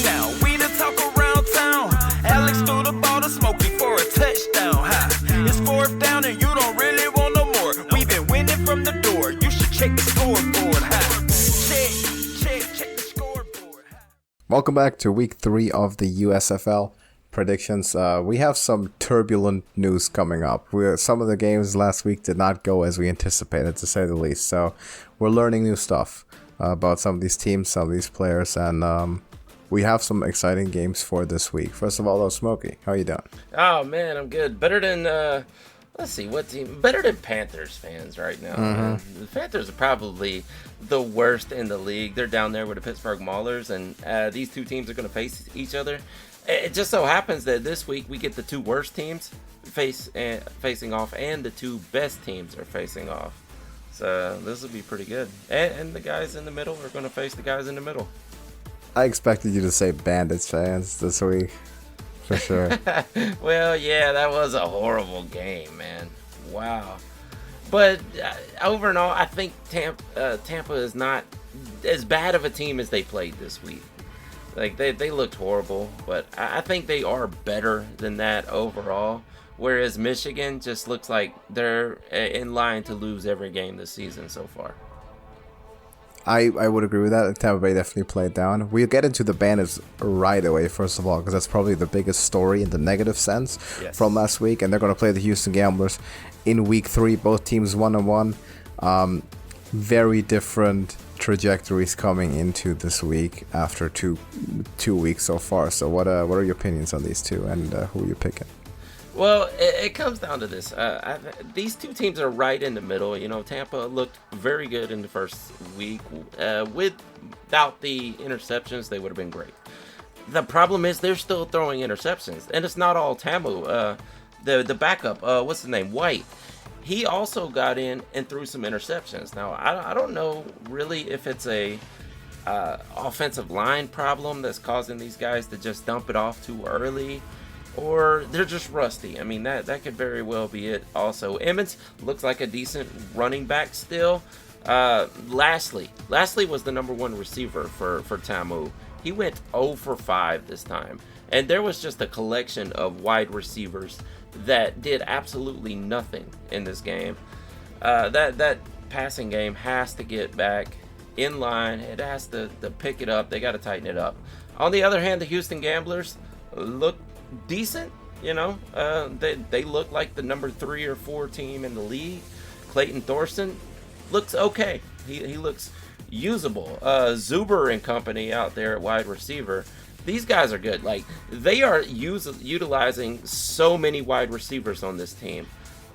now. We the talk around town. Alex threw the ball to Smokey for a touchdown. It's fourth down and you don't really want no more. We've been winning from the door. You should check the scoreboard. Check the scoreboard. Welcome back to week 3 of the USFL predictions. We have some turbulent news coming up. Some of the games last week did not go as we anticipated, to say the least. So we're learning new stuff about some of these teams, some of these players, and we have some exciting games for this week. First of all, Smokey, how you doing? Oh man, I'm good. Better than let's see, what team? Better than Panthers fans right now. The Panthers are probably the worst in the league. They're down there with the Pittsburgh Maulers, and these two teams are going to face each other. It just so happens that this week we get the two worst teams facing off, and the two best teams are facing off. So this will be pretty good. And the guys in the middle are going to face the guys in the middle. I expected you to say Bandits fans this week, for sure. Well, yeah, that was a horrible game, man. Wow. But over and all, I think Tampa is not as bad of a team as they played this week. Like, they looked horrible, but I think they are better than that overall. Whereas Michigan just looks like they're in line to lose every game this season so far. I would agree with that. Tampa Bay definitely played down. We'll get into the Bandits right away, first of all, because that's probably the biggest story in the negative sense from last week. And they're going to play the Houston Gamblers in week 3. Both teams 1-1. Very different trajectories coming into this week after two weeks so far. So what are your opinions on these two, and who are you picking? Well, it comes down to this. These two teams are right in the middle. You know, Tampa looked very good in the first week. Without the interceptions, they would have been great. The problem is they're still throwing interceptions, and it's not all Tamu. The backup, what's his name, White. He also got in and threw some interceptions. Now, I don't know really if it's a offensive line problem that's causing these guys to just dump it off too early, or they're just rusty. I mean, that could very well be it also. Emmons looks like a decent running back still. Lastly was the number 1 receiver for Tamu. He went 0 for 5 this time. And there was just a collection of wide receivers that did absolutely nothing in this game. That passing game has to get back in line. It has to pick it up. They got to tighten it up. On the other hand, the Houston Gamblers look decent. You know, they look like the number 3 or 4 team in the league. Clayton Thorson looks okay. He looks usable. Zuber and company out there at wide receiver. These guys are good. Like, they are utilizing so many wide receivers on this team.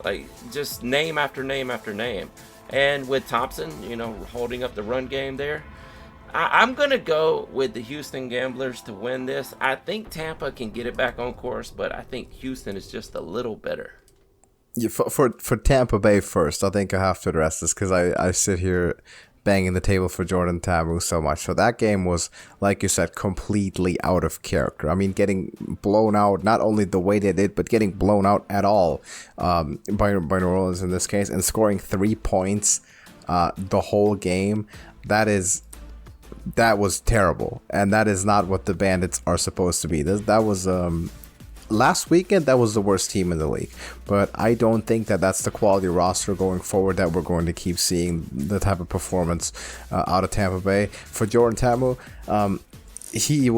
Like, just name after name after name. And with Thompson, you know, holding up the run game there, I'm going to go with the Houston Gamblers to win this. I think Tampa can get it back on course, but I think Houston is just a little better. Yeah, for Tampa Bay first, I think I have to address this because I sit here banging the table for Jordan Tamu so much. So that game was, like you said, completely out of character. I mean, getting blown out, not only the way they did, but getting blown out at all by New Orleans in this case, and scoring 3 points the whole game. That was terrible, and that is not what the Bandits are supposed to be. That was last weekend, that was the worst team in the league, but I don't think that's the quality roster going forward that we're going to keep seeing the type of performance out of Tampa Bay. For Jordan Tamu, he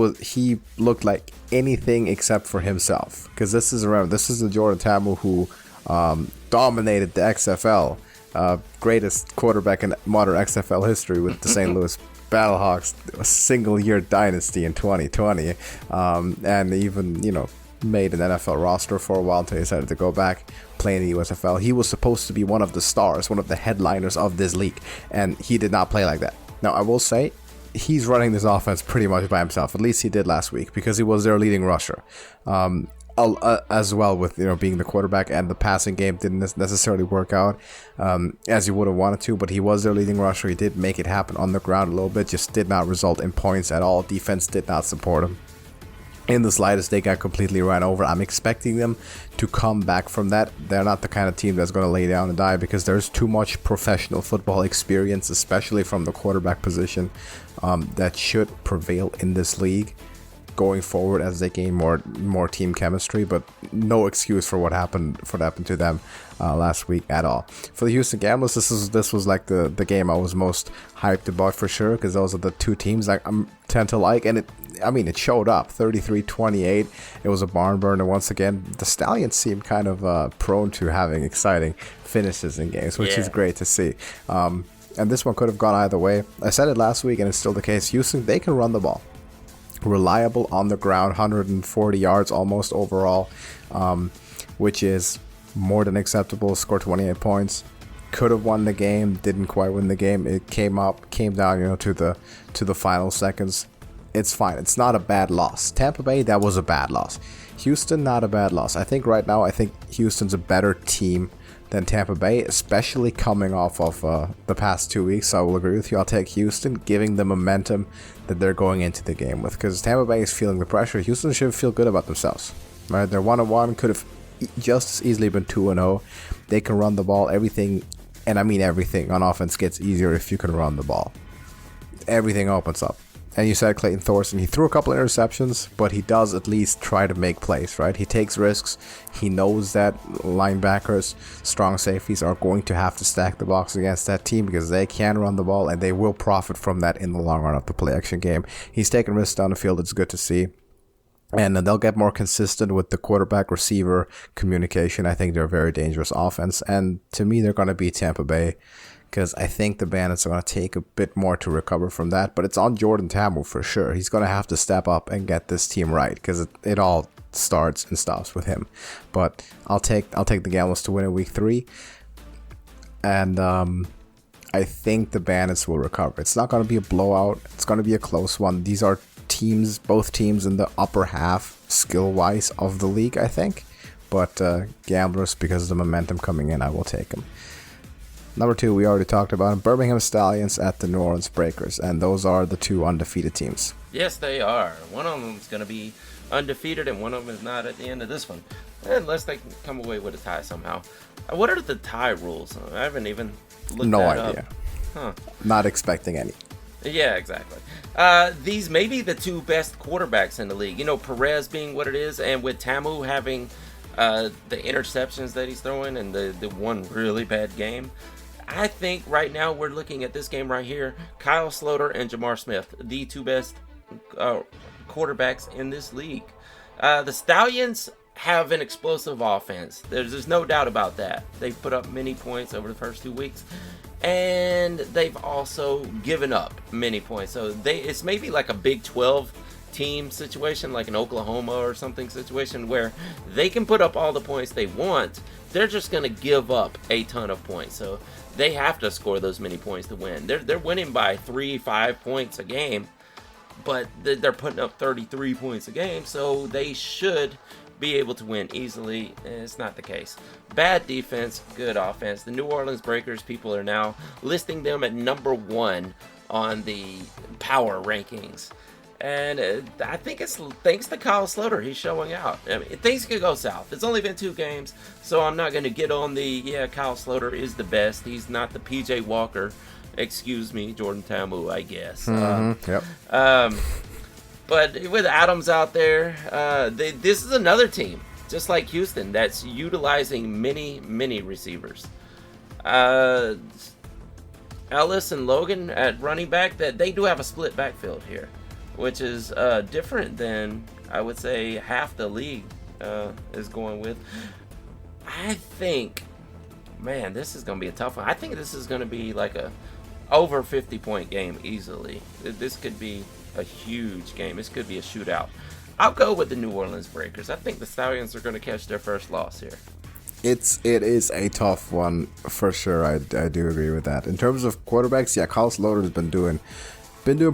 looked like anything except for himself, because this is the Jordan Tamu who dominated the XFL, greatest quarterback in modern XFL history with the St. Louis Battlehawks, a single-year dynasty in 2020, and even, you know, made an NFL roster for a while until he decided to go back play in the USFL. He was supposed to be one of the stars, one of the headliners of this league, and he did not play like that. Now, I will say, he's running this offense pretty much by himself. At least he did last week, because he was their leading rusher. As well, with, you know, being the quarterback, and the passing game didn't necessarily work out as you would have wanted to, but he was their leading rusher. He did make it happen on the ground a little bit, just did not result in points at all. Defense did not support him in the slightest. They got completely ran over. I'm expecting them to come back from that. They're not the kind of team that's going to lay down and die, because there's too much professional football experience, especially from the quarterback position, that should prevail in this league. going forward as they gain more team chemistry, but no excuse for what happened to them last week at all. For the Houston Gamblers, this was like the game I was most hyped about for sure, because those are the two teams I tend to like, and it showed up 33-28. It was a barn burner once again. The Stallions seem kind of prone to having exciting finishes in games, which is great to see. And this one could have gone either way. I said it last week, and it's still the case. Houston, they can run the ball. Reliable on the ground, 140 yards almost overall, which is more than acceptable. Scored 28 points. Could have won the game, didn't quite win the game. It came down, to the final seconds. It's fine. It's not a bad loss. Tampa Bay, that was a bad loss. Houston, not a bad loss. I think right now, Houston's a better team than Tampa Bay, especially coming off of the past 2 weeks. So I will agree with you. I'll take Houston, giving the momentum that they're going into the game with, because Tampa Bay is feeling the pressure. Houston should feel good about themselves, right? They're 1-1, could have just as easily been 2-0. They can run the ball. Everything, and I mean everything, on offense gets easier if you can run the ball. Everything opens up. And you said Clayton Thorson, he threw a couple of interceptions, but he does at least try to make plays, right? He takes risks. He knows that linebackers, strong safeties are going to have to stack the box against that team, because they can run the ball and they will profit from that in the long run of the play action game. He's taking risks down the field. It's good to see. And they'll get more consistent with the quarterback receiver communication. I think they're a very dangerous offense. And to me, they're going to beat Tampa Bay, because I think the Bandits are going to take a bit more to recover from that. But it's on Jordan Ta'amu for sure. He's going to have to step up and get this team right, because it all starts and stops with him. But I'll take the Gamblers to win in week 3. And I think the Bandits will recover. It's not going to be a blowout. It's going to be a close one. These are both teams in the upper half skill-wise of the league, I think. But Gamblers, because of the momentum coming in, I will take them. Number 2, we already talked about them. Birmingham Stallions at the New Orleans Breakers, and those are the two undefeated teams. Yes, they are. One of them is going to be undefeated, and one of them is not at the end of this one, unless they can come away with a tie somehow. What are the tie rules? I haven't even looked No that idea. up. Huh. Not expecting any. Yeah, exactly. These may be the two best quarterbacks in the league. Perez being what it is, and with Ta'amu having the interceptions that he's throwing and the one really bad game. I think right now we're looking at this game right here. Kyle Sloter and Jamar Smith, the two best quarterbacks in this league. The Stallions have an explosive offense. There's no doubt about that. They've put up many points over the first 2 weeks. And they've also given up many points. So it's maybe like a Big 12 team situation, like an Oklahoma or something situation, where they can put up all the points they want. They're just going to give up a ton of points. So they have to score those many points to win. They're winning by 3-5 points a game, but they're putting up 33 points a game, so they should be able to win easily. It's not the case. Bad defense, good offense. The New Orleans Breakers, people are now listing them at number 1 on the power rankings. And I think it's thanks to Kyle Sloter. He's showing out. I mean, things could go south. It's only been 2 games, so I'm not going to get on Kyle Sloter is the best. He's not the PJ Walker. Excuse me, Jordan Ta'amu, I guess. Yep. But with Adams out there, this is another team, just like Houston, that's utilizing many receivers. Ellis and Logan at running back, that they do have a split backfield here, which is different than, I would say, half the league is going with. I think, man, this is going to be a tough one. I think this is going to be like a over 50-point game easily. This could be a huge game. This could be a shootout. I'll go with the New Orleans Breakers. I think the Stallions are going to catch their first loss here. It is a tough one for sure. I do agree with that. In terms of quarterbacks, Kyle Sloter has been doing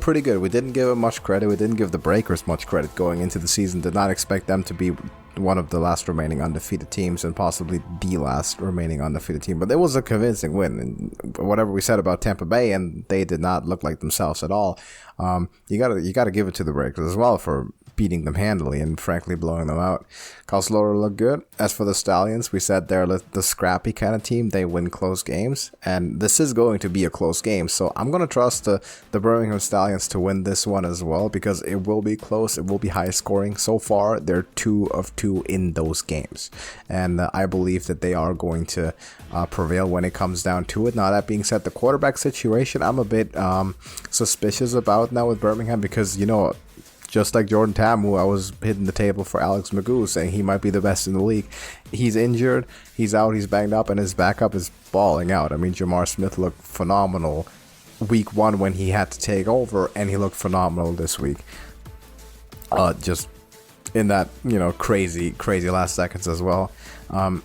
pretty good. We didn't give him much credit. We didn't give the Breakers much credit going into the season. Did not expect them to be one of the last remaining undefeated teams and possibly the last remaining undefeated team. But it was a convincing win. And whatever we said about Tampa Bay, and they did not look like themselves at all. You gotta give it to the Breakers as well for beating them handily and frankly blowing them out. Coslaughter looked good. As for the Stallions, we said they're the scrappy kind of team. They win close games, and this is going to be a close game. So I'm going to trust the Birmingham Stallions to win this one as well, because it will be close. It will be high scoring. So far, they're 2 of 2 in those games, and I believe that they are going to prevail when it comes down to it. Now, that being said, the quarterback situation, I'm a bit suspicious about now with Birmingham, because, you know, just like Jordan Tamu, I was hitting the table for Alex Magoo, saying he might be the best in the league. He's injured, he's out, he's banged up, and his backup is balling out. I mean, Jamar Smith looked phenomenal week 1 when he had to take over, and he looked phenomenal this week. Just in that, you know, crazy last seconds as well.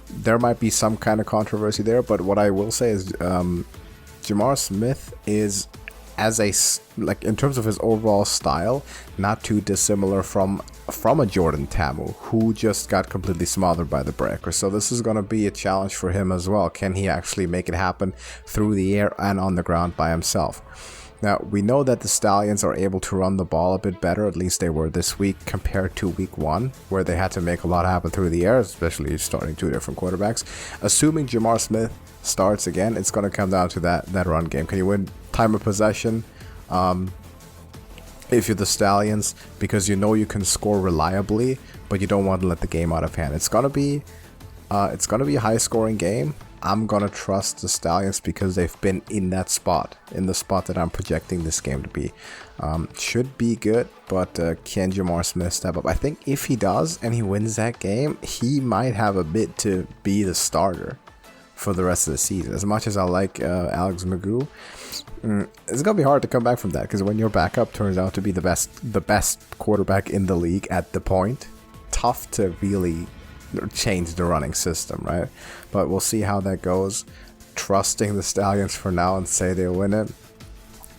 There might be some kind of controversy there, but what I will say is Jamar Smith is, in terms of his overall style, not too dissimilar from a Jordan Tamu, who just got completely smothered by the breaker. So this is going to be a challenge for him as well. Can he actually make it happen through the air and on the ground by himself? Now, we know that the Stallions are able to run the ball a bit better, at least they were this week, compared to week 1, where they had to make a lot happen through the air, especially starting 2 different quarterbacks. Assuming Jamar Smith starts again, it's going to come down to that run game. Can you win time of possession if you're the Stallions, because you know you can score reliably, but you don't want to let the game out of hand? It's going to be a high-scoring game. I'm going to trust the Stallions because they've been in the spot that I'm projecting this game to be. Should be good, but can Jamar Smith step up? I think if he does and he wins that game, he might have a bit to be the starter for the rest of the season. As much as I like Alex Magoo, it's going to be hard to come back from that, because when your backup turns out to be the best quarterback in the league at the point, tough to really change the running system, right? But we'll see how that goes. Trusting the Stallions for now and say they'll win it,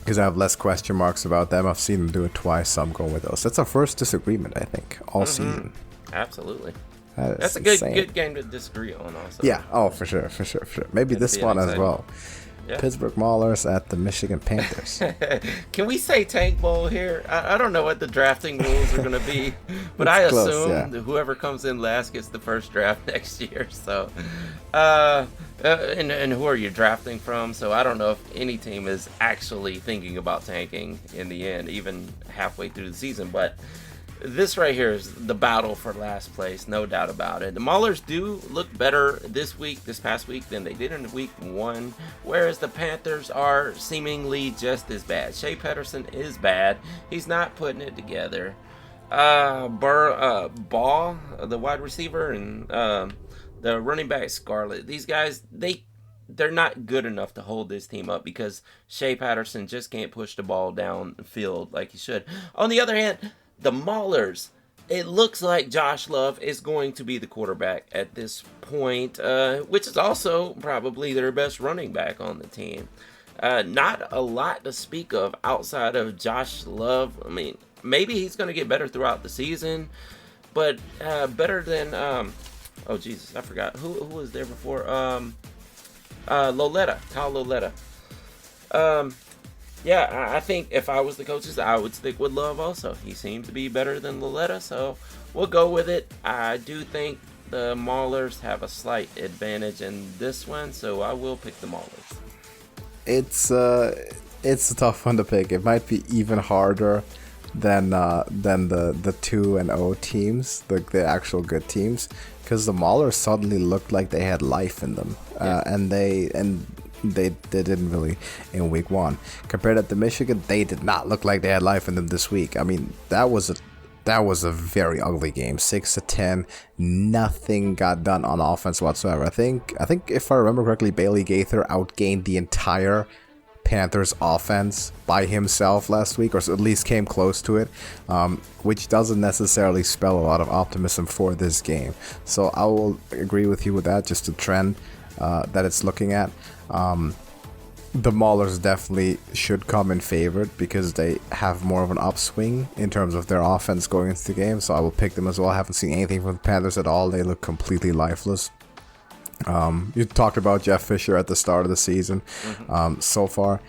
because I have less question marks about them. I've seen them do it twice, so I'm going with those. That's our first disagreement, I think, all season. Absolutely. That's a good game to disagree on also. Yeah, for sure. Maybe this one as well. Yeah. Pittsburgh Maulers at the Michigan Panthers. Can we say Tank Bowl here? I don't know what the drafting rules are going to be, but I assume that whoever comes in last gets the first draft next year. So, and who are you drafting from? So I don't know if any team is actually thinking about tanking in the end, even halfway through the season. But this right here is the battle for last place, no doubt about it. The Maulers do look better this past week, than they did in week 1, whereas the Panthers are seemingly just as bad. Shea Patterson is bad. He's not putting it together. Ball, the wide receiver, and the running back Scarlett, these guys, they're not good enough to hold this team up, because Shea Patterson just can't push the ball down the field like he should. On the other hand, the Maulers, it looks like Josh Love is going to be the quarterback at this point, which is also probably their best running back on the team. Not a lot to speak of outside of Josh Love. I mean, maybe he's going to get better throughout the season, but better than, oh Jesus, I forgot. Who was there before? Kyle Loletta. Yeah, I think if I was the coaches, I would stick with Love also. He seemed to be better than Loletta, so we'll go with it. I do think the Maulers have a slight advantage in this one, so I will pick the Maulers. It's a tough one to pick. It might be even harder than the 2-0 teams, the actual good teams, because the Maulers suddenly looked like they had life in them, and they didn't really in week 1. Compared to Michigan, they did not look like they had life in them this week. I mean, that was a very ugly game. 6-10, nothing got done on offense whatsoever. I think if I remember correctly, Bailey Gaither outgained the entire Panthers offense by himself last week, or at least came close to it, which doesn't necessarily spell a lot of optimism for this game. So I will agree with you with that, just the trend that it's looking at. The Maulers definitely should come in favored, because they have more of an upswing in terms of their offense going into the game, so I will pick them as well. I haven't seen anything from the Panthers at all. They look completely lifeless. You talked about Jeff Fisher at the start of the season. So far,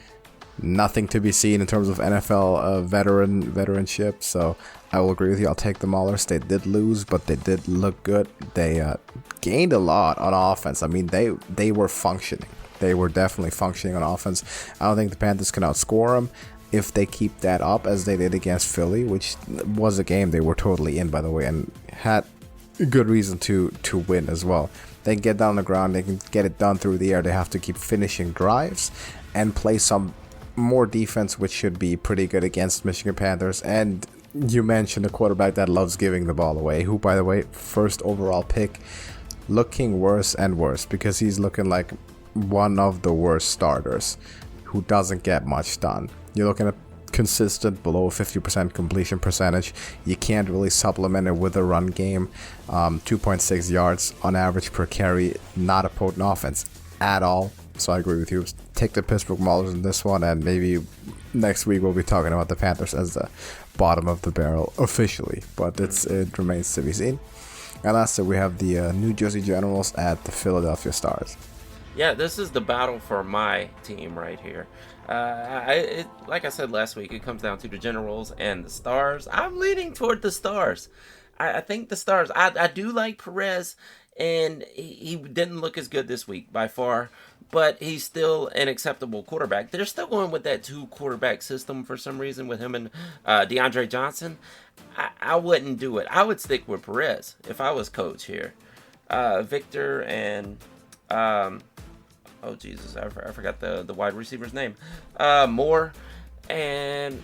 nothing to be seen in terms of NFL veteranship. So I will agree with you. I'll take the Maulers. They did lose, but they did look good. They gained a lot on offense. I mean, they were functioning. They were definitely functioning on offense. I don't think the Panthers can outscore them if they keep that up as they did against Philly, which was a game they were totally in, by the way, and had good reason to win as well. They can get down on the ground, they can get it done through the air. They have to keep finishing drives and play some more defense, which should be pretty good against Michigan Panthers. And you mentioned a quarterback that loves giving the ball away, who, by the way, first overall pick, looking worse and worse because he's looking like one of the worst starters who doesn't get much done. You're looking at consistent below 50% completion percentage. You can't really supplement it with a run game. 2.6 yards on average per carry. Not a potent offense at all. So I agree with you. Take the Pittsburgh Maulers in this one, and maybe next week we'll be talking about the Panthers as the bottom of the barrel officially, but it remains to be seen. And lastly, we have the New Jersey Generals at the Philadelphia Stars. Yeah, this is the battle for my team right here. Like I said last week, it comes down to the Generals and the Stars. I'm leaning toward the Stars. I think the Stars. I do like Perez, and he didn't look as good this week by far, but he's still an acceptable quarterback. They're still going with that 2-quarterback system for some reason with him and DeAndre Johnson. I wouldn't do it. I would stick with Perez if I was coach here. Victor and... oh Jesus, I forgot the wide receiver's name. Moore, and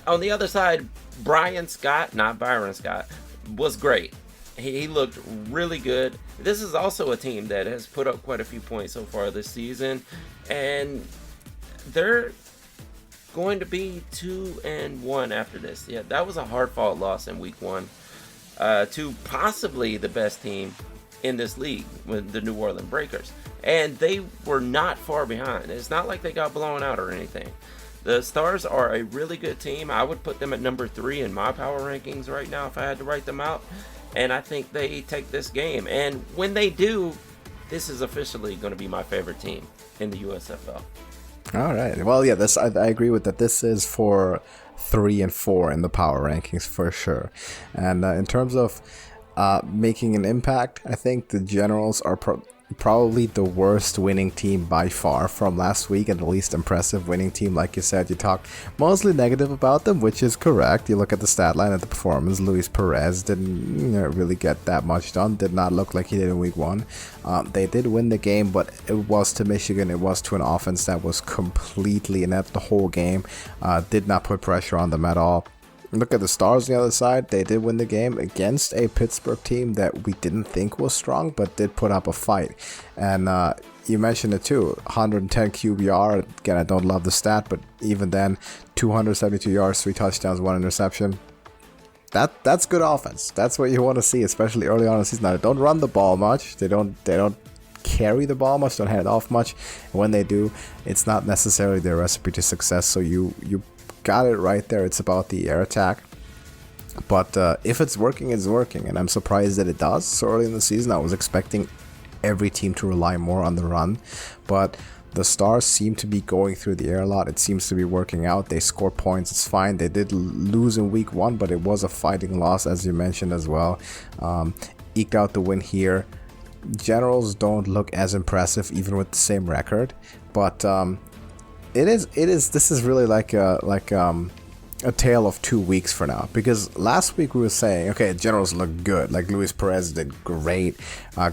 on the other side, Byron Scott was great. He looked really good. This is also a team that has put up quite a few points so far this season, and they're going to be 2-1 after this. Yeah, that was a hard-fought loss in week 1 to possibly the best team in this league with the New Orleans Breakers, and they were not far behind. It's not like they got blown out or anything. The Stars are a really good team. I would put them at number 3 in my power rankings right now if I had to write them out, and I think they take this game, and when they do, this is officially going to be my favorite team in the USFL. All right. Well, yeah, I agree with that. This is for 3 and 4 in the power rankings for sure. And in terms of making an impact, I think the Generals are probably the worst winning team by far from last week, and the least impressive winning team. Like you said, you talked mostly negative about them, which is correct. You look at the stat line at the performance. Luis Perez didn't really get that much done. Did not look like he did in week 1. They did win the game, but it was to Michigan. It was to an offense that was completely inept the whole game. Did not put pressure on them at all. Look at the Stars on the other side. They did win the game against a Pittsburgh team that we didn't think was strong, but did put up a fight. And you mentioned it too, 110 QBR. Again, I don't love the stat, but even then, 272 yards, 3 touchdowns, 1 interception. That's good offense. That's what you want to see, especially early on in the season. Now, they don't run the ball much. They don't carry the ball much. Don't hand it off much. And when they do, it's not necessarily their recipe to success. So you got it right there. It's about the air attack, but if it's working, it's working, and I'm surprised that it does so early in the season. I was expecting every team to rely more on the run, but the Stars seem to be going through the air a lot. It seems to be working out. They score points, it's fine. They did lose in week 1, but it was a fighting loss, as you mentioned as well. Eked out the win here. Generals don't look as impressive even with the same record, but this is really like a tale of 2 weeks for now, because last week we were saying, okay, Generals look good, like Luis Perez did great,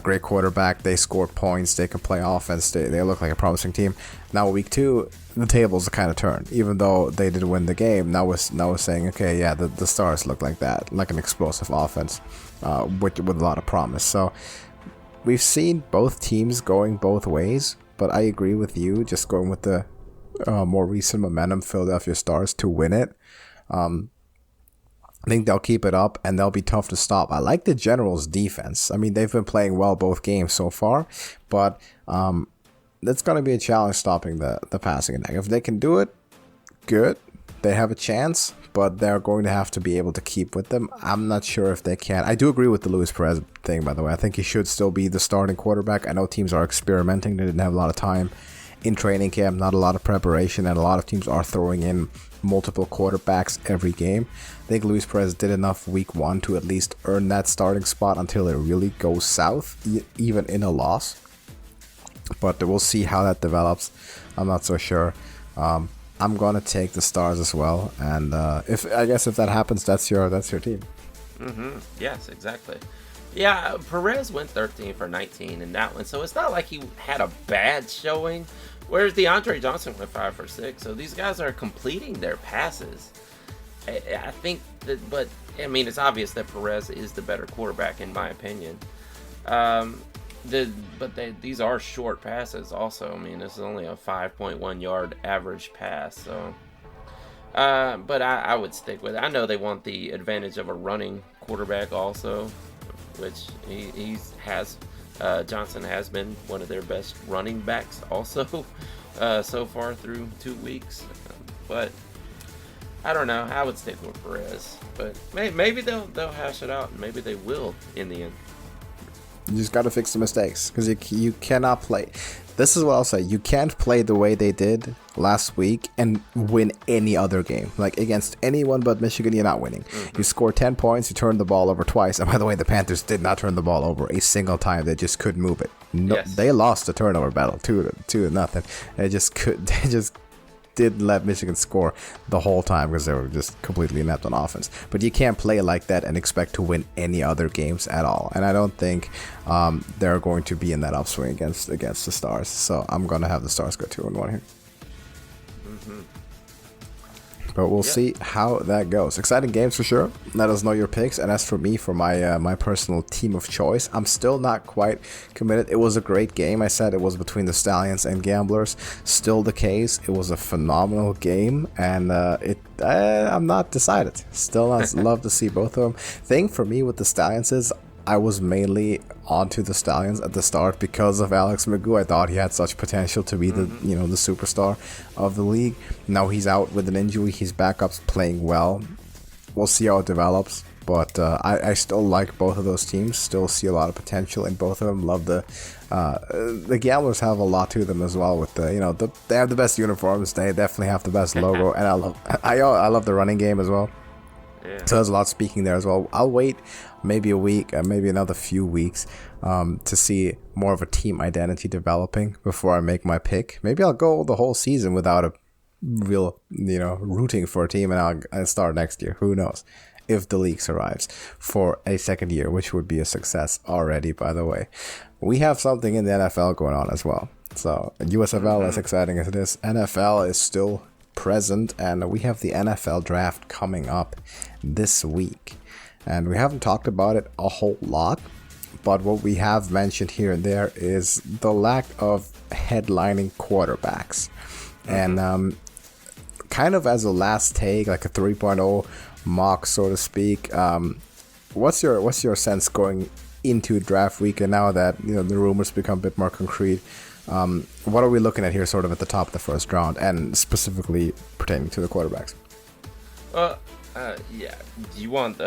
great quarterback, they scored points, they can play offense, they look like a promising team. Now week 2, the tables are kind of turned. Even though they did win the game, now we're saying, okay, yeah, the Stars look like that, like an explosive offense with a lot of promise. So we've seen both teams going both ways, but I agree with you, just going with the more recent momentum, Philadelphia Stars to win it. I think they'll keep it up, and they'll be tough to stop. I like the Generals' defense. I mean, they've been playing well both games so far, but it's going to be a challenge stopping the passing attack. If they can do it, good. They have a chance, but they're going to have to be able to keep with them. I'm not sure if they can. I do agree with the Luis Perez thing, by the way. I think he should still be the starting quarterback. I know teams are experimenting. They didn't have a lot of time in training camp, not a lot of preparation, and a lot of teams are throwing in multiple quarterbacks every game. I think Luis Perez did enough week 1 to at least earn that starting spot until it really goes south, even in a loss. But we'll see how that develops. I'm not so sure. I'm gonna take the Stars as well, and if that happens, that's your team. Yes, exactly. Yeah, Perez went 13 for 19 in that one, so it's not like he had a bad showing. Whereas DeAndre Johnson went 5 for 6, so these guys are completing their passes. I think that, but I mean, it's obvious that Perez is the better quarterback in my opinion. These are short passes also. I mean, this is only a 5.1 yard average pass, so. But I would stick with it. I know they want the advantage of a running quarterback also, which he has. Johnson has been one of their best running backs also so far through 2 weeks. But I don't know. I would stick with Perez. But maybe they'll hash it out, and maybe they will in the end. You just got to fix the mistakes, because you cannot play. This is what I'll say. You can't play the way they did last week and win any other game. Like, against anyone but Michigan, you're not winning. You score 10 points, you turn the ball over twice. And by the way, the Panthers did not turn the ball over a single time. They just couldn't move it. No, yes. They lost the turnover battle 2-0. They just didn't let Michigan score the whole time because they were just completely inept on offense. But you can't play like that and expect to win any other games at all. And I don't think they're going to be in that upswing against the Stars. So I'm going to have the Stars go 2-1 here. But we'll see how that goes. Exciting games for sure. Let us know your picks. And as for me, for my personal team of choice, I'm still not quite committed. It was a great game. I said it was between the Stallions and Gamblers. Still the case. It was a phenomenal game. And I'm not decided. Still not love to see both of them. Thing for me with the Stallions is I was mainly onto the Stallions at the start because of Alex McGough. I thought he had such potential to be the superstar of the league. Now he's out with an injury. His backup's playing well. We'll see how it develops. But I still like both of those teams. Still see a lot of potential in both of them. Love the Gamblers have a lot to them as well. With they have the best uniforms. They definitely have the best logo, and I love the running game as well. Yeah. So there's a lot speaking there as well. I'll wait maybe a week, maybe another few weeks to see more of a team identity developing before I make my pick. Maybe I'll go the whole season without a real, rooting for a team, and I'll start next year. Who knows? If the league survives for a second year, which would be a success already, by the way. We have something in the NFL going on as well. So USFL, as exciting as it is, NFL is still present, and we have the NFL draft coming up this week, and we haven't talked about it a whole lot, but what we have mentioned here and there is the lack of headlining quarterbacks. And kind of as a last take, like a 3.0 mock, so to speak, what's your sense going into draft week, and now that the rumors become a bit more concrete? What are we looking at here sort of at the top of the first round, and specifically pertaining to the quarterbacks? Yeah. Do you want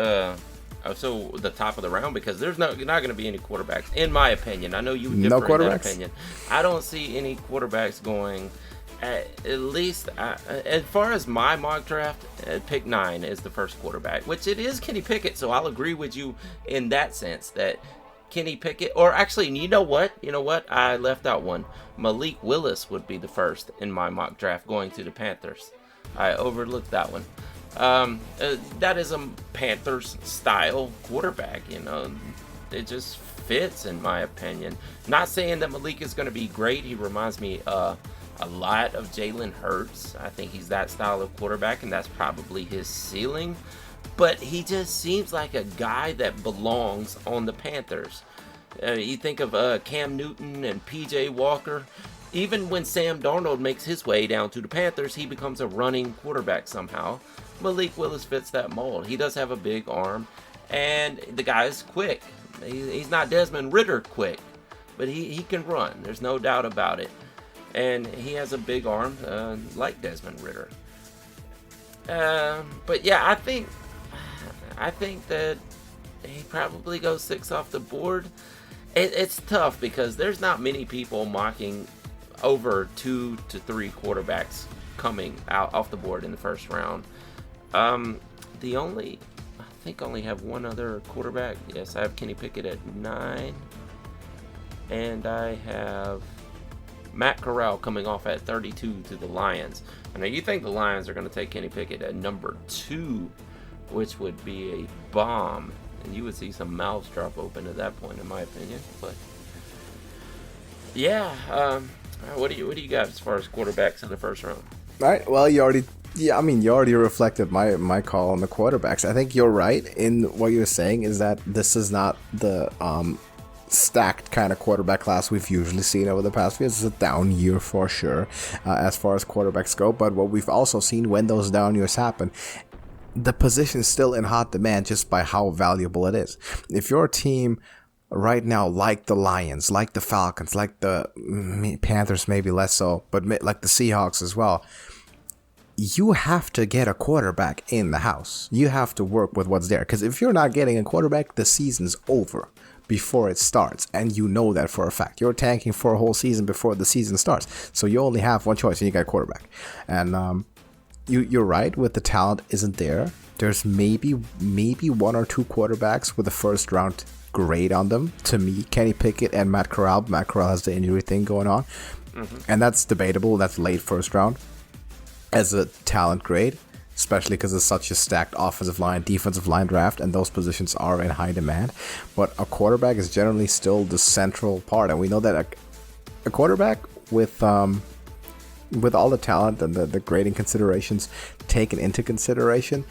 so the top of the round? Because there's not going to be any quarterbacks, in my opinion. I know you differ no quarterbacks? In that opinion. I don't see any quarterbacks going, at least as far as my mock draft, pick 9 is the first quarterback, which it is Kenny Pickett, so I'll agree with you in that sense that Kenny Pickett, or actually, you know what? I left out one. Malik Willis would be the first in my mock draft going to the Panthers. I overlooked that one. That is a Panthers style quarterback, It just fits, in my opinion. Not saying that Malik is going to be great. He reminds me a lot of Jalen Hurts. I think he's that style of quarterback, and that's probably his ceiling. But he just seems like a guy that belongs on the Panthers. You think of Cam Newton and P.J. Walker. Even when Sam Darnold makes his way down to the Panthers, he becomes a running quarterback somehow. Malik Willis fits that mold. He does have a big arm, and the guy is quick. He's not Desmond Ridder quick, but he can run. There's no doubt about it. And he has a big arm like Desmond Ridder. But yeah, I think that he probably goes 6 off the board. It's tough because there's not many people mocking over 2 to 3 quarterbacks coming out off the board in the first round. I think only have one other quarterback. Yes, I have Kenny Pickett at 9. And I have Matt Corral coming off at 32 to the Lions. I know you think the Lions are going to take Kenny Pickett at number 2, which would be a bomb. And you would see some mouths drop open at that point, in my opinion. But yeah, what do you got as far as quarterbacks in the first round? All right. Well, you already reflected my call on the quarterbacks. I think you're right in what you're saying is that this is not the stacked kind of quarterback class we've usually seen over the past few years. It's a down year for sure as far as quarterbacks go. But what we've also seen when those down years happen, the position is still in hot demand just by how valuable it is. If your team right now, like the Lions, like the Falcons, like the Panthers, maybe less so, but like the Seahawks as well, you have to get a quarterback in the house. You have to work with what's there. Because if you're not getting a quarterback, the season's over before it starts. And you know that for a fact. You're tanking for a whole season before the season starts. So you only have one choice, and you got a quarterback. And you're right, with the talent isn't there. There's maybe 1 or 2 quarterbacks with a first round grade on them. To me, Kenny Pickett and Matt Corral. Matt Corral has the injury thing going on. And that's debatable. That's late first round as a talent grade, especially because it's such a stacked offensive line, defensive line draft, and those positions are in high demand. But a quarterback is generally still the central part, and we know that a quarterback with all the talent and the grading considerations taken into consideration,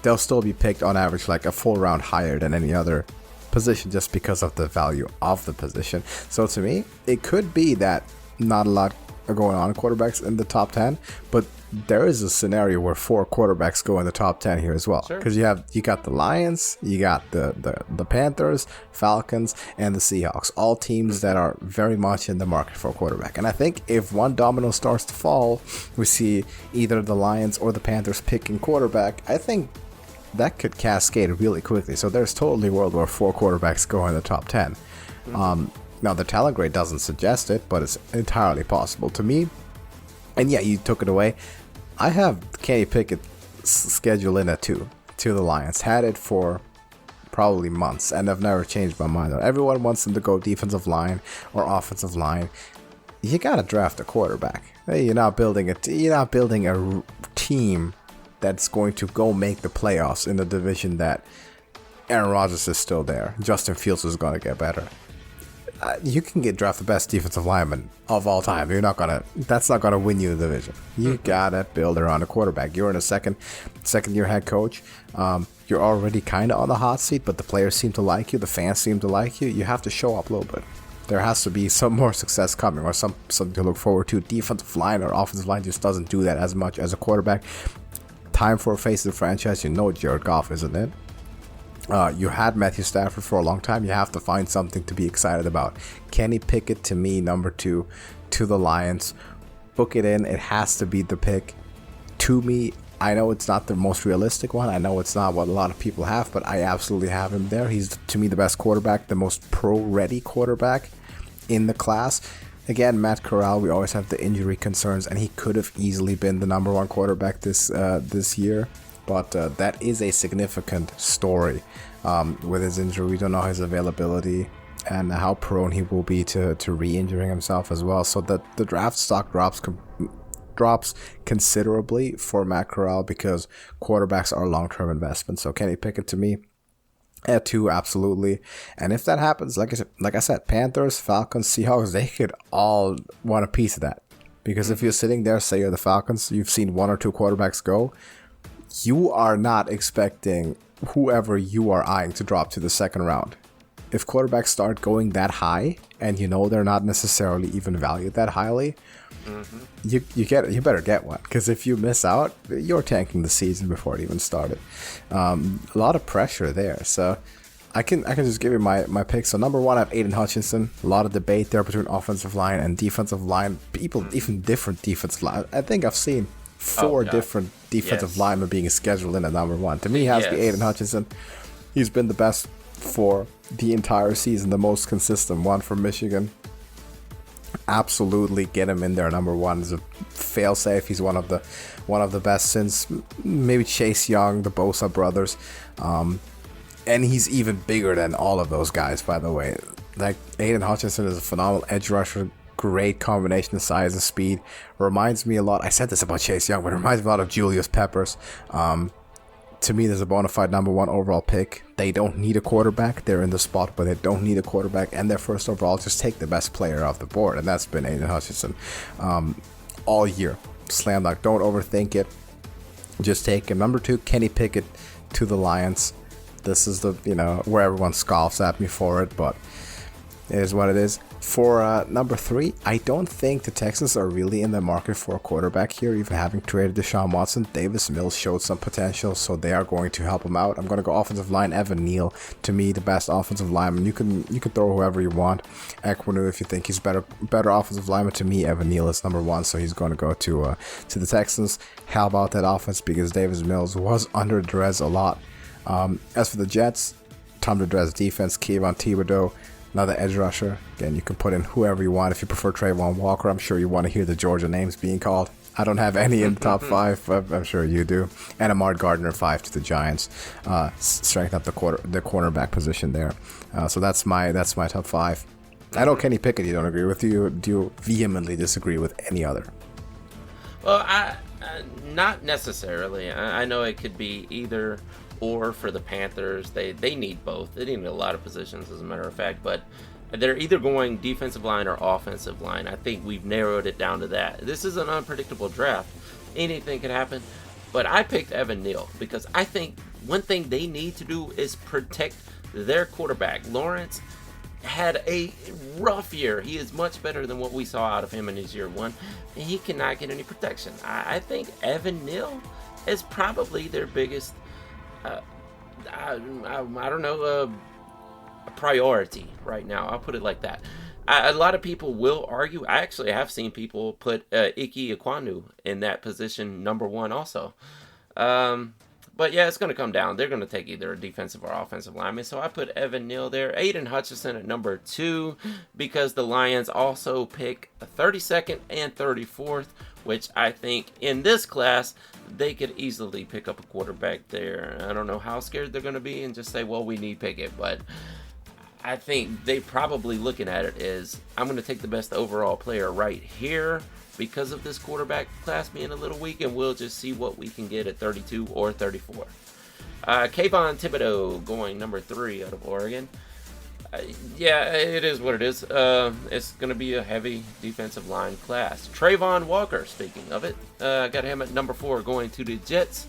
they'll still be picked on average like a full round higher than any other position just because of the value of the position. So to me, it could be that not a lot are going on quarterbacks in the top 10, but there is a scenario where 4 quarterbacks go in the top 10 here as well, because you got the Lions, you got the Panthers, Falcons, and the Seahawks, all teams that are very much in the market for a quarterback. And I think if one domino starts to fall, we see either the Lions or the Panthers picking quarterback. I think that could cascade really quickly. So there's totally a world where 4 quarterbacks go in the top 10. Now, the talent grade doesn't suggest it, but it's entirely possible to me. And yeah, you took it away. I have Kenny Pickett scheduled in at 2 to the Lions. Had it for probably months, and I've never changed my mind. Everyone wants them to go defensive line or offensive line. You gotta draft a quarterback. Hey, you're not building a team that's going to go make the playoffs in the division that Aaron Rodgers is still there. Justin Fields is gonna get better. You can draft the best defensive lineman of all time. That's not gonna win you the division. You gotta build around a quarterback. You're in a second year head coach. You're already kind of on the hot seat, but the players seem to like you. The fans seem to like you. You have to show up a little bit. There has to be some more success coming, or something to look forward to. Defensive line or offensive line just doesn't do that as much as a quarterback. Time for a face of the franchise. You know Jared Goff, isn't it? You had Matthew Stafford for a long time. You have to find something to be excited about. Kenny Pickett, to me, number 2 to the Lions. Book it in. It has to be the pick. To me, I know it's not the most realistic one. I know it's not what a lot of people have, but I absolutely have him there. He's, to me, the best quarterback, the most pro-ready quarterback in the class. Again, Matt Corral, we always have the injury concerns, and he could have easily been the number 1 quarterback this year. But that is a significant story with his injury. We don't know his availability and how prone he will be to re-injuring himself as well. So that the draft stock drops considerably for Matt Corral because quarterbacks are long-term investments. So Kenny Pickett, to me, at 2, absolutely. And if that happens, like I said, Panthers, Falcons, Seahawks, they could all want a piece of that. Because if you're sitting there, say you're the Falcons, you've seen 1 or 2 quarterbacks go, you are not expecting whoever you are eyeing to drop to the second round. If quarterbacks start going that high, and you know they're not necessarily even valued that highly, you better get one. Because if you miss out, you're tanking the season before it even started. A lot of pressure there. So I can just give you my picks. So number 1, I have Aiden Hutchinson. A lot of debate there between offensive line and defensive line. People, even different defensive line. I think I've seen 4 different defensive linemen being scheduled in at number 1. To me, it has to be Aiden Hutchinson. He's been the best for the entire season, the most consistent one from Michigan. absolutely get him in there. Number one is a fail-safe. He's one of the best since maybe Chase Young, the Bosa brothers. And he's even bigger than all of those guys, by the way. Like, Aiden Hutchinson is a phenomenal edge rusher. Great combination of size and speed. Reminds me a lot, I said this about Chase Young, but it reminds me a lot of Julius Peppers. To me, there's a bona fide number one overall pick. They don't need a quarterback. They're in the spot where they don't need a quarterback. And their first overall, just take the best player off the board. And that's been Aiden Hutchinson all year. Slam dunk. Don't overthink it. Just take him. Number 2, Kenny Pickett to the Lions. This is the, where everyone scoffs at me for it, but it is what it is. For number 3, I don't think the Texans are really in the market for a quarterback here, even having traded Deshaun Watson. Davis Mills showed some potential, so they are going to help him out. I'm going to go offensive line. Evan Neal, to me, the best offensive lineman. You can throw whoever you want. Equinu, if you think he's better offensive lineman. To me, Evan Neal is number 1, so he's going to go to the Texans. How about that offense? Because Davis Mills was under duress a lot. As for the Jets, Tom Duress defense, Kayvon Thibodeau, another edge rusher. Again, you can put in whoever you want. If you prefer Trayvon Walker, I'm sure you want to hear the Georgia names being called. I don't have any in the top 5, but I'm sure you do. And Ahmad Gardner, 5 to the Giants. Strengthen up the cornerback position there. So that's my top 5. I know Kenny Pickett you don't agree with. Do you vehemently disagree with any other? Well, I not necessarily. I know it could be either or for the Panthers. They need both. They need a lot of positions, as a matter of fact, but they're either going defensive line or offensive line. I think we've narrowed it down to that. This is an unpredictable draft. Anything can happen, but I picked Evan Neal because I think one thing they need to do is protect their quarterback. Lawrence had a rough year. He is much better than what we saw out of him in his year 1, and he cannot get any protection. I think Evan Neal is probably their biggest I don't know, a priority right now. I'll put it like that. A lot of people will argue. I actually have seen people put Ike Ekwonu in that position, number 1 also. But yeah, it's going to come down. They're going to take either a defensive or offensive lineman. So I put Evan Neal there. Aiden Hutchinson at number 2 because the Lions also pick 32nd and 34th, which I think in this class, they could easily pick up a quarterback there. I don't know how scared they're going to be and just say, well, we need Pickett. But I think they probably looking at it as, I'm going to take the best overall player right here because of this quarterback class being a little weak, and we'll just see what we can get at 32 or 34. Kayvon Thibodeau going number 3 out of Oregon. Yeah, it is what it is. It's going to be a heavy defensive line class. Trayvon Walker, speaking of it, got him at number 4 going to the Jets.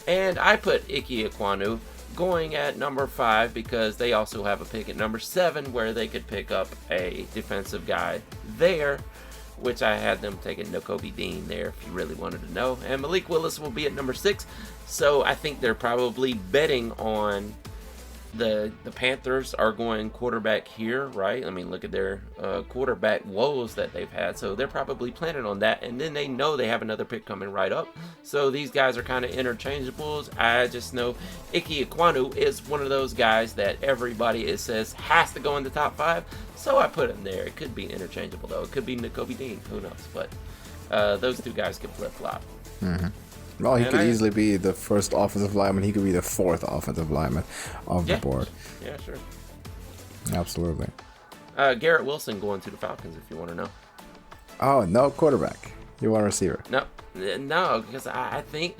And I put Ike Ekwonu going at number 5 because they also have a pick at number 7 where they could pick up a defensive guy there, which I had them taking Nakobe Dean there if you really wanted to know. And Malik Willis will be at number 6. So I think they're probably betting on the Panthers are going quarterback here, right? I mean, look at their quarterback woes that they've had. So they're probably planning on that. And then they know they have another pick coming right up. So these guys are kind of interchangeables. I just know Ike Ekwonu is one of those guys that everybody says has to go in the top 5. So I put him there. It could be interchangeable, though. It could be Nakobe Dean. Who knows? But those two guys could flip-flop. Mm-hmm. Well, he could easily be the first offensive lineman. He could be the 4th offensive lineman of the board. Yeah, sure. Absolutely. Garrett Wilson going to the Falcons, if you want to know. Oh, no quarterback. You want a receiver? No, because I think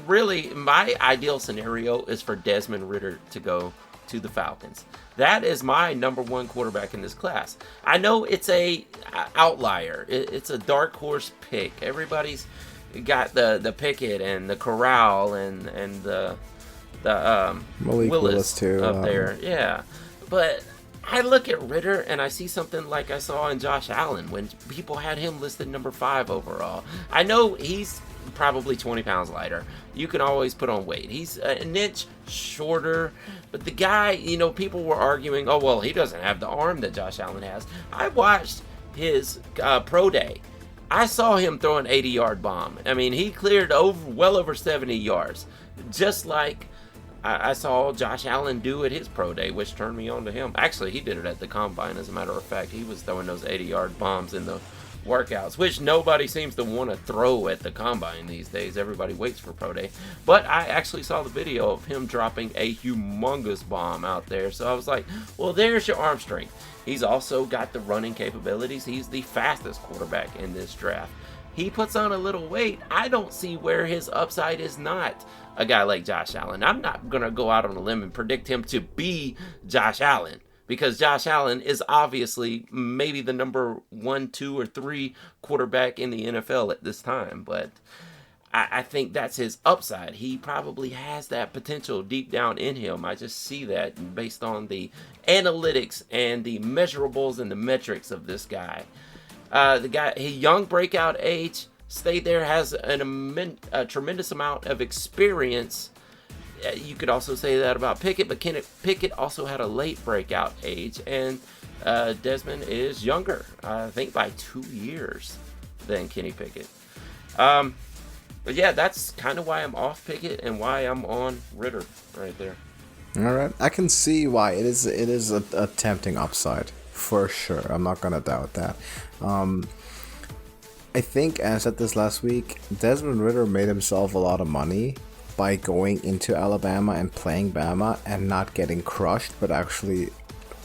really my ideal scenario is for Desmond Ridder to go to the Falcons. That is my number 1 quarterback in this class. I know it's a outlier. It's a dark horse pick. Everybody's got the Pickett and the Corral and the Malik Willis too up there. Yeah, but I look at Ridder and I see something like I saw in Josh Allen when people had him listed number 5 overall. I know he's probably 20 pounds lighter. You can always put on weight. He's an inch shorter, but the guy, people were arguing, oh, well, he doesn't have the arm that Josh Allen has. I watched his pro day. I saw him throw an 80-yard bomb. I mean, he cleared well over 70 yards, just like I saw Josh Allen do at his pro day, which turned me on to him. Actually, he did it at the combine, as a matter of fact. He was throwing those 80-yard bombs in the workouts, which nobody seems to want to throw at the combine these days. Everybody waits for pro day. But I actually saw the video of him dropping a humongous bomb out there. So I was like, well, there's your arm strength. He's also got the running capabilities. He's the fastest quarterback in this draft. He puts on a little weight. I don't see where his upside is not a guy like Josh Allen. I'm not going to go out on a limb and predict him to be Josh Allen, because Josh Allen is obviously maybe the number 1, 2, or 3 quarterback in the NFL at this time. But I think that's his upside. He probably has that potential deep down in him. I just see that based on the analytics and the measurables and the metrics of this guy. The guy, his young breakout age, stayed there, has a tremendous amount of experience. You could also say that about Pickett, but Pickett also had a late breakout age, and Desmond is younger, I think by 2 years than Kenny Pickett. But yeah, that's kind of why I'm off Pickett and why I'm on Ritter right there. All right, I can see why it is a tempting upside for sure. I'm not gonna doubt that. I think, as I said this last week, Desmond Ritter made himself a lot of money by going into Alabama and playing Bama and not getting crushed, but actually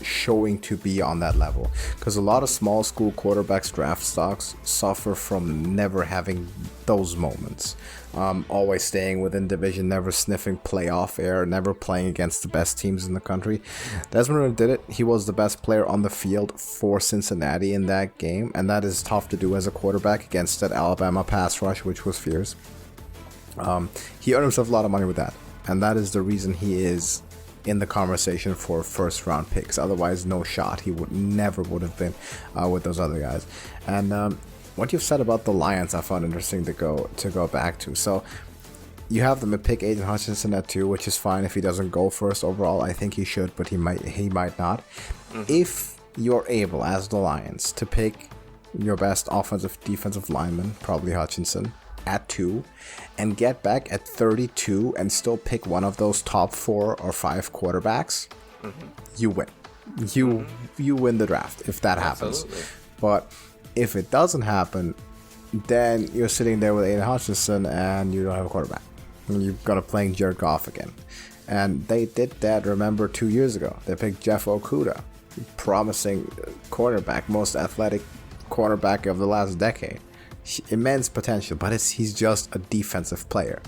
showing to be on that level. Because a lot of small school quarterbacks draft stocks suffer from never having those moments. Always staying within division, never sniffing playoff air, never playing against the best teams in the country. Desmond Ritter did it. He was the best player on the field for Cincinnati in that game, and that is tough to do as a quarterback against that Alabama pass rush, which was fierce. He earned himself a lot of money with that, and that is the reason he is in the conversation for first round picks. Otherwise, no shot. He never would have been with those other guys. And what you've said about the Lions, I found interesting to go back to. So you have them to pick Aiden Hutchinson at 2, which is fine if he doesn't go first overall. I think he should, but he might not. If you're able, as the Lions, to pick your best offensive defensive lineman, probably Hutchinson, at 2, and get back at 32 and still pick one of those top 4 or 5 quarterbacks, you win. You win the draft if that happens. Absolutely. But if it doesn't happen, then you're sitting there with Aiden Hutchinson and you don't have a quarterback. And you're gonna playing Jared Goff again. And they did that, remember, 2 years ago. They picked Jeff Okudah, promising cornerback, most athletic cornerback of the last decade. Immense potential, but he's just a defensive player.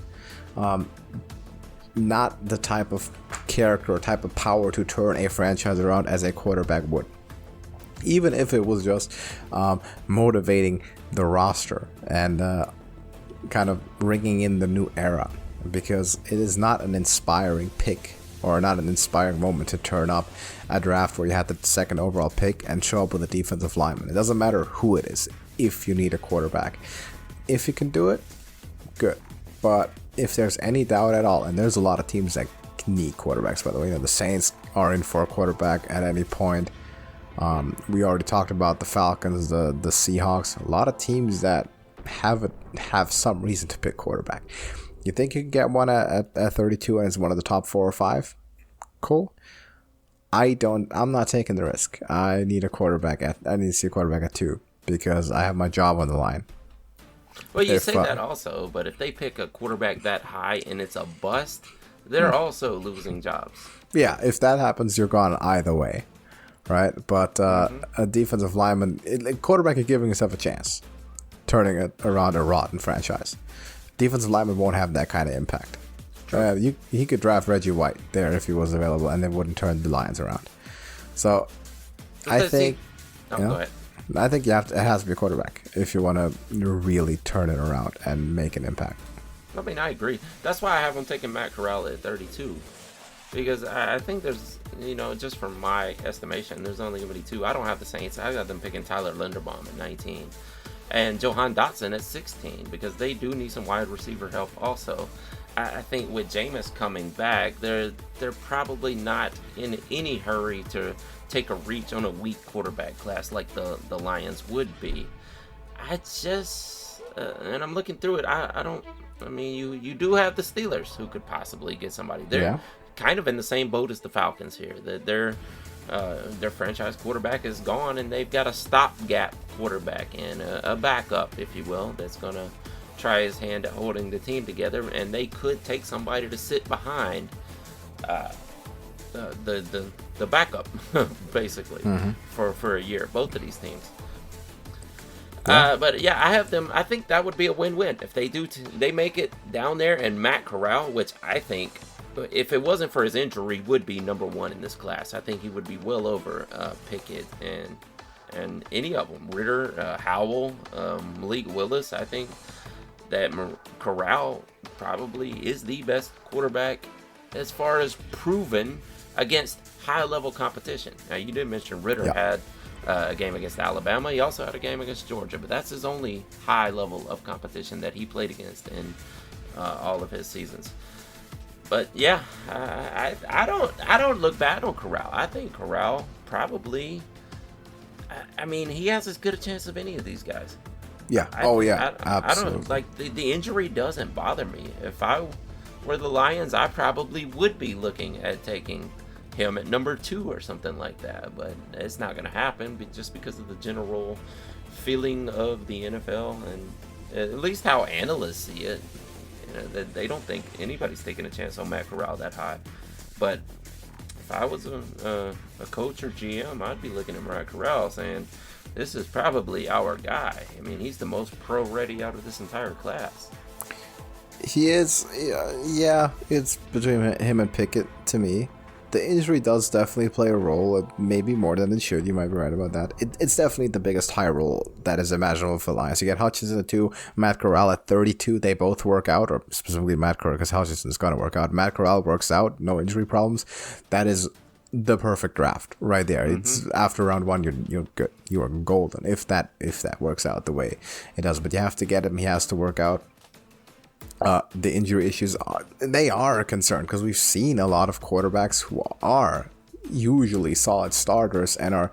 Not the type of character or type of power to turn a franchise around as a quarterback would. Even if it was just motivating the roster and kind of bringing in the new era, because it is not an inspiring pick or not an inspiring moment to turn up a draft where you had the 2nd overall pick and show up with a defensive lineman. It doesn't matter who it is if you need a quarterback. If you can do it, good. But if there's any doubt at all, and there's a lot of teams that need quarterbacks, by the way, the Saints are in for a quarterback at any point. We already talked about the Falcons, the Seahawks, a lot of teams that have some reason to pick quarterback. You think you can get one at 32 and it's one of the top 4 or 5? Cool. I'm not taking the risk. I need to see a quarterback at 2 because I have my job on the line. Well, you say that also, but if they pick a quarterback that high and it's a bust, they're also losing jobs. Yeah, if that happens, you're gone either way, right? But a defensive lineman, quarterback is giving himself a chance, turning it around a rotten franchise. Defensive lineman won't have that kind of impact. He could draft Reggie White there if he was available, and it wouldn't turn the Lions around. So, I think. Go ahead. I think it has to be a quarterback if you want to really turn it around and make an impact. I mean, I agree. That's why I have him taking Matt Corral at 32. Because I think there's, just from my estimation, there's only going to be 2. I don't have the Saints. I got them picking Tyler Linderbaum at 19. And Johan Dotson at 16. Because they do need some wide receiver help also. I think with Jameis coming back, they're probably not in any hurry to take a reach on a weak quarterback class like the Lions would be. I just, and I'm looking through it, you do have the Steelers who could possibly get somebody. kind of in the same boat as the Falcons here. That their franchise quarterback is gone, and they've got a stopgap quarterback and a backup, if you will, that's going to try his hand at holding the team together. And they could take somebody to sit behind the backup, basically, for a year. Both of these teams. Yeah. But yeah, I have them. I think that would be a win-win if they do. They make it down there, and Matt Corral, which I think, if it wasn't for his injury, would be number one in this class. I think he would be well over Pickett and any of them. Ritter, Howell, Malik Willis. I think that Corral probably is the best quarterback as far as proven against high-level competition. Now, you did mention Ritter had a game against Alabama. He also had a game against Georgia, but that's his only high level of competition that he played against in all of his seasons. But yeah, I don't look bad on Corral. I think Corral probably. I mean, he has as good a chance of any of these guys. Yeah. Absolutely. I don't like the injury doesn't bother me. If I were the Lions, I probably would be looking at taking him at number 2 or something like that, but it's not going to happen just because of the general feeling of the NFL and at least how analysts see it. You know, that they don't think anybody's taking a chance on Matt Corral that high. But if I was a coach or GM, I'd be looking at Matt Corral saying, this is probably our guy. I mean, he's the most pro-ready out of this entire class. He is, yeah, it's between him and Pickett to me. The injury does definitely play a role, maybe more than it should. You might be right about that. It's definitely the biggest high role that is imaginable for the Lions. You get Hutchinson at 2, Matt Corral at 32. They both work out, or specifically Matt Corral, because Hutchinson's going to work out. Matt Corral works out, no injury problems. That is the perfect draft right there. It's after round 1, you're good. You are golden if that works out the way it does. But you have to get him. He has to work out. The injury issues are a concern because we've seen a lot of quarterbacks who are usually solid starters and are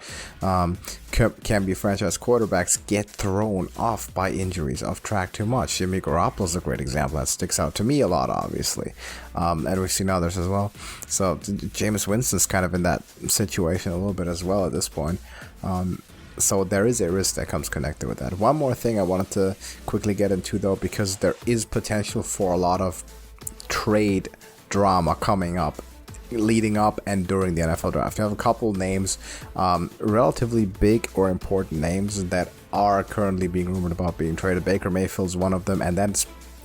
can be franchise quarterbacks get thrown off by injuries, off track too much. Jimmy Garoppolo's a great example that sticks out to me a lot, obviously, and we've seen others as well. So Jameis Winston's kind of in that situation a little bit as well at this point. So there is a risk that comes connected with that. One more thing I wanted to quickly get into, though, because there is potential for a lot of trade drama coming up, leading up and during the NFL draft. You have a couple names, relatively big or important names that are currently being rumored about being traded. Baker Mayfield's one of them, and then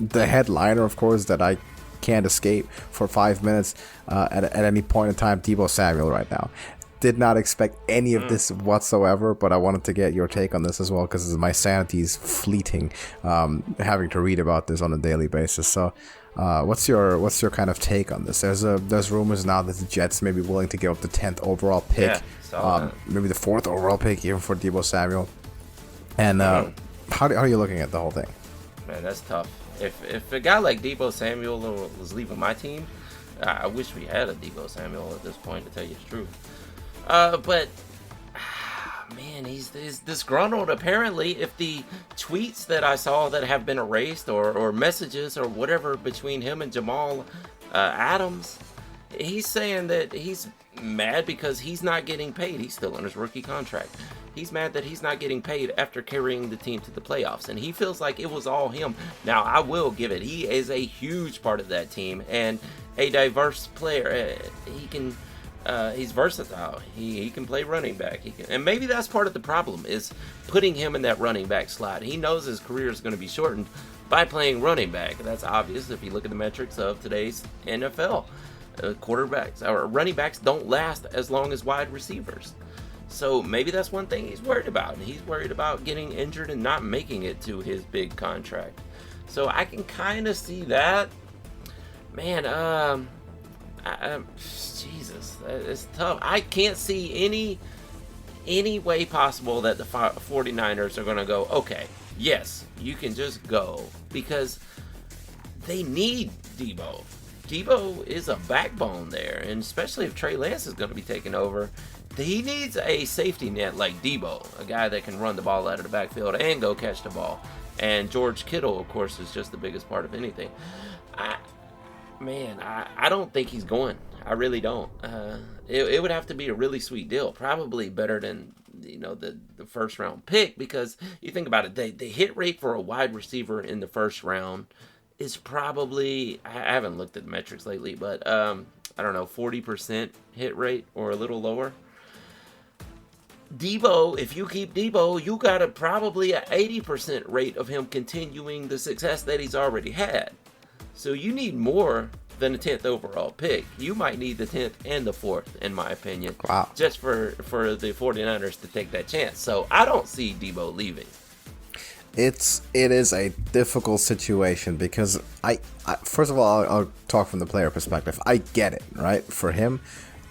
the headliner, of course, that I can't escape for 5 minutes at any point in time, Deebo Samuel right now. Did not expect any of this whatsoever, but I wanted to get your take on this as well because my sanity is fleeting having to read about this on a daily basis. So what's your kind of take on this? There's rumors now that the Jets may be willing to give up the 10th overall pick, maybe the 4th overall pick even for Deebo Samuel. And how are you looking at the whole thing? Man, that's tough. If a guy like Deebo Samuel was leaving my team, I wish we had a Deebo Samuel at this point, to tell you the truth. But man, he's disgruntled. Apparently, if the tweets that I saw that have been erased or messages or whatever between him and Jamal Adams, he's saying that he's mad because he's not getting paid. He's still on his rookie contract. He's mad that he's not getting paid after carrying the team to the playoffs, and he feels like it was all him. Now, I will give it. He is a huge part of that team and a diverse player. He's versatile. He can play running back. And maybe that's part of the problem is putting him in that running back slot. He knows his career is going to be shortened by playing running back. That's obvious if you look at the metrics of today's NFL. Quarterbacks or running backs don't last as long as wide receivers. So maybe that's one thing he's worried about. He's worried about getting injured and not making it to his big contract. So I can kind of see that. Man, Jesus, it's tough. I can't see any way possible that the 49ers are going to go, okay, yes, you can just go, because they need Deebo. Deebo is a backbone there, and especially if Trey Lance is going to be taking over, he needs a safety net like Deebo, a guy that can run the ball out of the backfield and go catch the ball. And George Kittle, of course, is just the biggest part of anything. I don't think he's going. I really don't. It would have to be a really sweet deal, probably better than the first round pick, because you think about it, the hit rate for a wide receiver in the first round is probably, I haven't looked at the metrics lately, but I don't know, 40% hit rate or a little lower. Debo, if you keep Debo, you got a probably an 80% rate of him continuing the success that he's already had. So you need more than a 10th overall pick. You might need the 10th and the 4th, in my opinion. Wow. Just for the 49ers to take that chance. So I don't see Debo leaving. It is a difficult situation because I first of all, I'll talk from the player perspective. I get it, right? For him,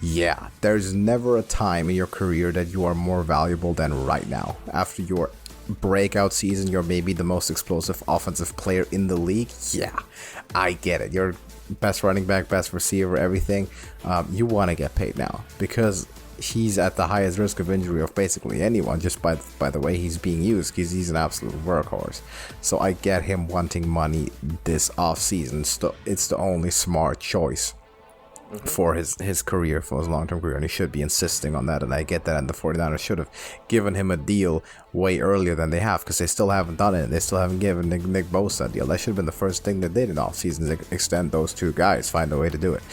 yeah, there's never a time in your career that you are more valuable than right now. After your breakout season, you're maybe the most explosive offensive player in the league. Yeah, I get it. You're best running back, best receiver, everything. You want to get paid now because he's at the highest risk of injury of basically anyone just by the way he's being used, because he's an absolute workhorse. So I get him wanting money this offseason. It's the only smart choice for his career, for his long-term career, and he should be insisting on that, and I get that, and the 49ers should have given him a deal way earlier than they have, because they still haven't done it. They still haven't given Nick Bosa a deal. That should have been the first thing they did in offseason, is extend those two guys, find a way to do it.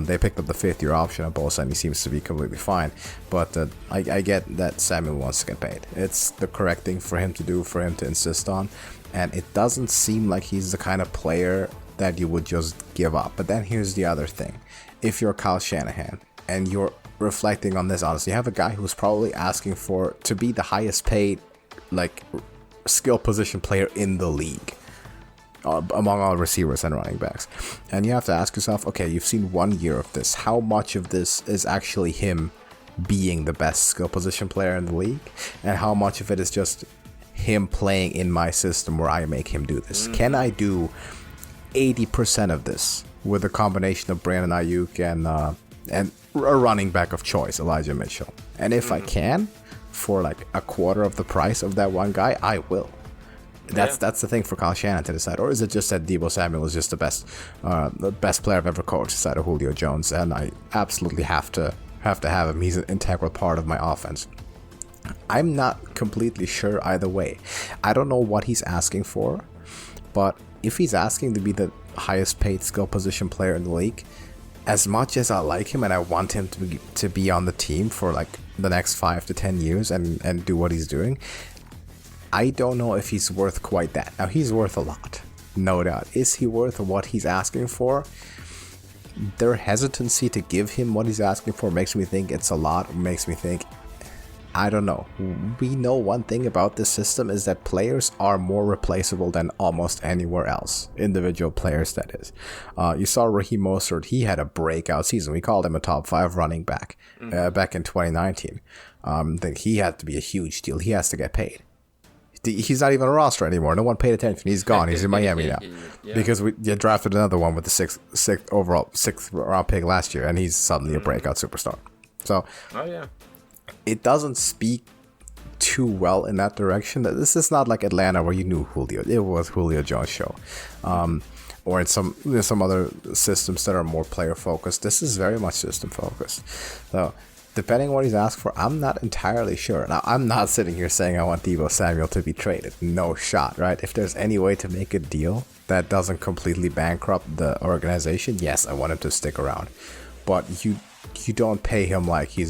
They picked up the 5th-year option on Bosa, and he seems to be completely fine, but I get that Samuel wants to get paid. It's the correct thing for him to do, for him to insist on, and it doesn't seem like he's the kind of player that you would just give up. But then here's the other thing. If you're Kyle Shanahan and you're reflecting on this honestly, you have a guy who's probably asking to be the highest paid skill position player in the league among all receivers and running backs, and you have to ask yourself, okay, you've seen 1 year of this. How much of this is actually him being the best skill position player in the league, and how much of it is just him playing in my system where I make him do this? Can I do 80% of this with a combination of Brandon Ayuk and a running back of choice, Elijah Mitchell? And if I can, for like a quarter of the price of that one guy, I will. That's the thing for Kyle Shanahan to decide. Or is it just that Deebo Samuel is just the best player I've ever coached aside of Julio Jones, and I absolutely have to have him. He's an integral part of my offense. I'm not completely sure either way. I don't know what he's asking for, but if he's asking to be the highest paid skill position player in the league, as much as I like him and I want him to be on the team for like the next 5 to 10 years and do what he's doing, I don't know if he's worth quite that. Now, he's worth a lot, no doubt. Is he worth what he's asking for? Their hesitancy to give him what he's asking for makes me think it's a lot, makes me think, I don't know. We know one thing about this system is that players are more replaceable than almost anywhere else. Individual players, that is. You saw Raheem Mostert. He had a breakout season. We called him a top 5 running back back in 2019. I think he had to be a huge deal. He has to get paid. He's not even a roster anymore. No one paid attention. He's gone. He's in Miami now. Because we drafted another one with the sixth round pick last year, and he's suddenly a breakout superstar. So, it doesn't speak too well in that direction. This is not like Atlanta where you knew Julio. It was Julio Jones' show. Or in some other systems that are more player focused. This is very much system focused. So, depending on what he's asked for, I'm not entirely sure. Now, I'm not sitting here saying I want Deebo Samuel to be traded. No shot, right? If there's any way to make a deal that doesn't completely bankrupt the organization, yes, I want him to stick around. But you don't pay him like you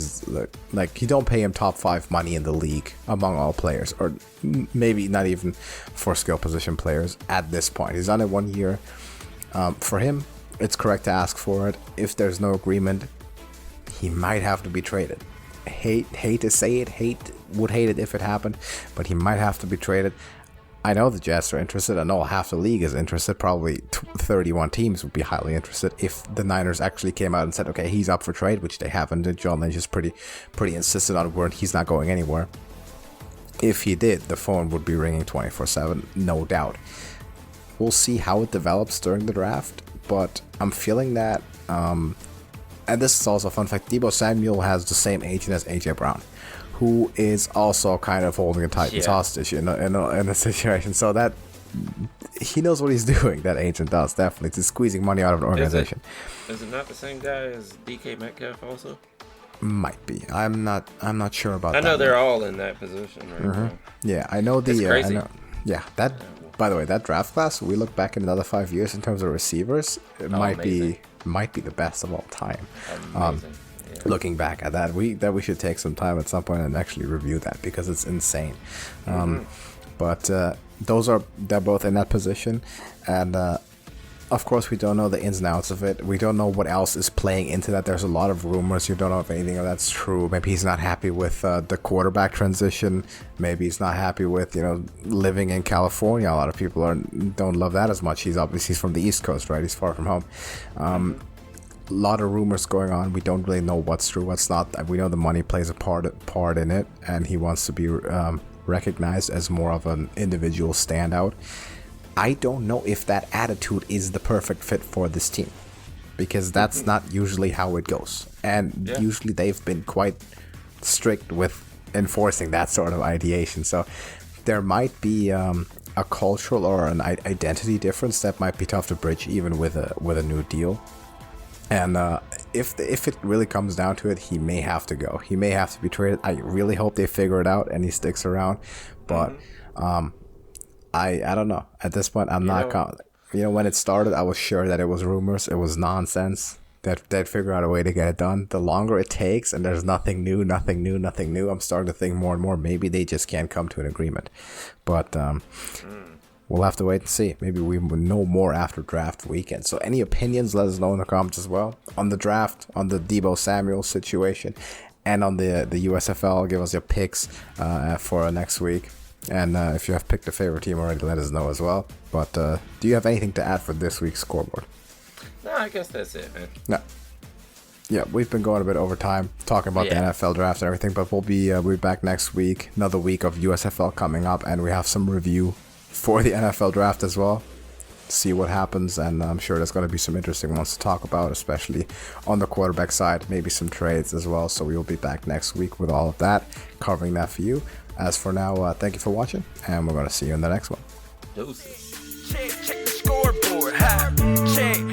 don't pay him top 5 money in the league among all players, or maybe not even for skill position players at this point. He's done it 1 year. For him, it's correct to ask for it. If there's no agreement, he might have to be traded. Hate to say it, would hate it if it happened, but he might have to be traded. I know the Jets are interested. I know half the league is interested. Probably 31 teams would be highly interested if the Niners actually came out and said, okay, he's up for trade, which they haven't. And John Lynch is pretty insistent on word. He's not going anywhere. If he did, the phone would be ringing 24/7, no doubt. We'll see how it develops during the draft, but I'm feeling that, and this is also a fun fact, Deebo Samuel has the same agent as A.J. Brown, who is also kind of holding the Titans hostage in a situation. So that he knows what he's doing. That agent does, definitely. He's squeezing money out of an organization. Is it not the same guy as DK Metcalf also? Might be. I'm not sure about that. I know they're all in that position right now. Yeah, I know the. It's crazy. That. By the way, that draft class. We look back in another 5 years in terms of receivers. It might be the best of all time. Amazing. Yeah. Looking back at that, we should take some time at some point and actually review that because it's insane. But they're both in that position, and of course we don't know the ins and outs of it. We don't know what else is playing into that. There's a lot of rumors. You don't know if anything of that's true. Maybe he's not happy with the quarterback transition. Maybe he's not happy with living in California. A lot of people don't love that as much. He's from the East Coast, right? He's far from home. A lot of rumors going on. We don't really know what's true, what's not. We know the money plays a part in it, and he wants to be recognized as more of an individual standout. I don't know if that attitude is the perfect fit for this team, because that's not usually how it goes, and usually they've been quite strict with enforcing that sort of ideation. So there might be a cultural or an identity difference that might be tough to bridge even with a new deal. And if it really comes down to it, he may have to go. He may have to be traded. I really hope they figure it out and he sticks around. But I don't know. At this point, I'm not confident. When it started, I was sure that it was rumors. It was nonsense. That they'd figure out a way to get it done. The longer it takes and there's nothing new, I'm starting to think more and more maybe they just can't come to an agreement. But we'll have to wait and see. Maybe we will know more after draft weekend. So any opinions, let us know in the comments as well. On the draft, on the Deebo Samuel situation, and on the USFL, give us your picks for next week. And if you have picked a favorite team already, let us know as well. But do you have anything to add for this week's scoreboard? No, I guess that's it, man. No. Yeah, we've been going a bit over time talking about the NFL draft and everything, but we'll be back next week. Another week of USFL coming up, and we have some review for the NFL draft as well. See what happens, and I'm sure there's going to be some interesting ones to talk about, especially on the quarterback side, maybe some trades as well. So we will be back next week with all of that, covering that for you. As for now, thank you for watching, and we're going to see you in the next one. Deuces. Check the scoreboard. Check.